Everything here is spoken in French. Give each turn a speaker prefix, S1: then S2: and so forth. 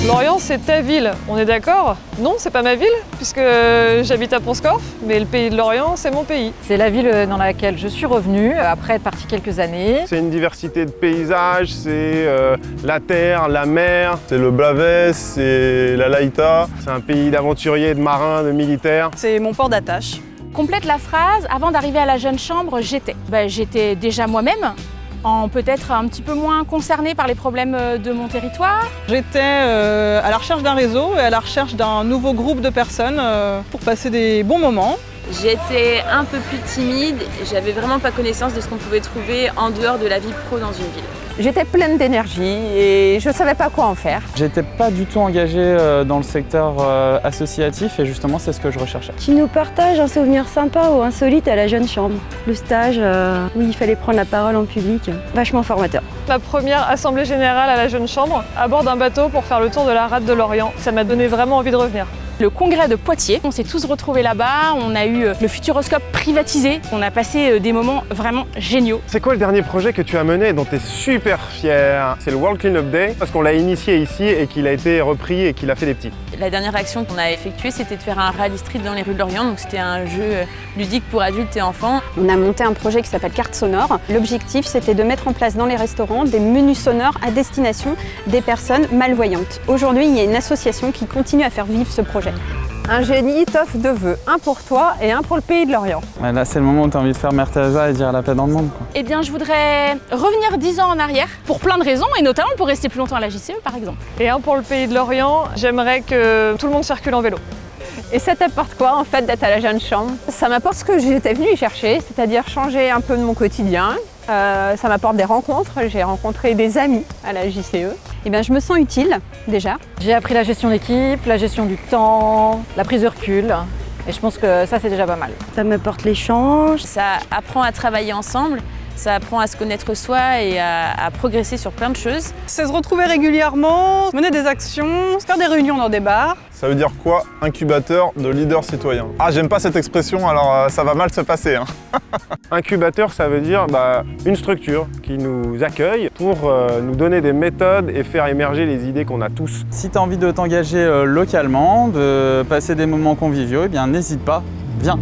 S1: Lorient, c'est ta ville, on est d'accord? Non, c'est pas ma ville, puisque j'habite à Pont-Scorff, mais le pays de Lorient, c'est mon pays.
S2: C'est la ville dans laquelle je suis revenue, après être partie quelques années.
S3: C'est une diversité de paysages, c'est la terre, la mer.
S4: C'est le Blavet, c'est la Laïta.
S3: C'est un pays d'aventuriers, de marins, de militaires.
S5: C'est mon port d'attache.
S6: Complète la phrase, avant d'arriver à la jeune chambre, j'étais. J'étais déjà moi-même, en peut-être un petit peu moins concernée par les problèmes de mon territoire.
S5: J'étais à la recherche d'un réseau et à la recherche d'un nouveau groupe de personnes pour passer des bons moments.
S7: J'étais un peu plus timide, j'avais vraiment pas connaissance de ce qu'on pouvait trouver en dehors de la vie pro dans une ville.
S8: J'étais pleine d'énergie et je ne savais pas quoi en faire.
S9: J'étais pas du tout engagé dans le secteur associatif et justement c'est ce que je recherchais.
S10: Qui nous partage un souvenir sympa ou insolite à la jeune chambre. Le stage où il fallait prendre la parole en public, vachement formateur.
S1: Ma première assemblée générale à la jeune chambre, à bord d'un bateau pour faire le tour de la rade de Lorient. Ça m'a donné vraiment envie de revenir.
S6: Le congrès de Poitiers, on s'est tous retrouvés là-bas, on a eu le Futuroscope privatisé, on a passé des moments vraiment géniaux.
S3: C'est quoi le dernier projet que tu as mené dont tu es super fier? C'est le World Cleanup Day, parce qu'on l'a initié ici et qu'il a été repris et qu'il a fait des petits.
S7: La dernière action qu'on a effectuée, c'était de faire un rallye street dans les rues de Lorient, donc c'était un jeu ludique pour adultes et enfants.
S10: On a monté un projet qui s'appelle Carte Sonore. L'objectif, c'était de mettre en place dans les restaurants des menus sonores à destination des personnes malvoyantes. Aujourd'hui, il y a une association qui continue à faire vivre ce projet.
S8: Un génie t'offre deux vœux, un pour toi et un pour le pays de Lorient.
S9: Ouais, là c'est le moment où tu as envie de faire Mère Teresa et dire la paix dans le monde, quoi.
S6: Eh bien, je voudrais revenir 10 ans en arrière, pour plein de raisons, et notamment pour rester plus longtemps à la JCE, par exemple.
S1: Et un pour le pays de Lorient, j'aimerais que tout le monde circule en vélo.
S8: Et ça t'apporte quoi en fait d'être à la jeune chambre? Ça m'apporte ce que j'étais venue y chercher, c'est-à-dire changer un peu de mon quotidien. Ça m'apporte des rencontres, j'ai rencontré des amis à la JCE.
S10: Eh bien, je me sens utile, déjà.
S2: J'ai appris la gestion d'équipe, la gestion du temps, la prise de recul. Et je pense que ça, c'est déjà pas mal.
S10: Ça m'apporte l'échange.
S7: Ça apprend à travailler ensemble, ça apprend à se connaître soi et à progresser sur plein de choses.
S5: C'est se retrouver régulièrement, mener des actions, faire des réunions dans des bars.
S4: Ça veut dire quoi? Incubateur de leaders citoyens. Ah, j'aime pas cette expression, alors ça va mal se passer. Hein.
S3: Incubateur, ça veut dire une structure qui nous accueille pour nous donner des méthodes et faire émerger les idées qu'on a tous.
S9: Si tu as envie de t'engager localement, de passer des moments conviviaux, eh bien n'hésite pas, viens.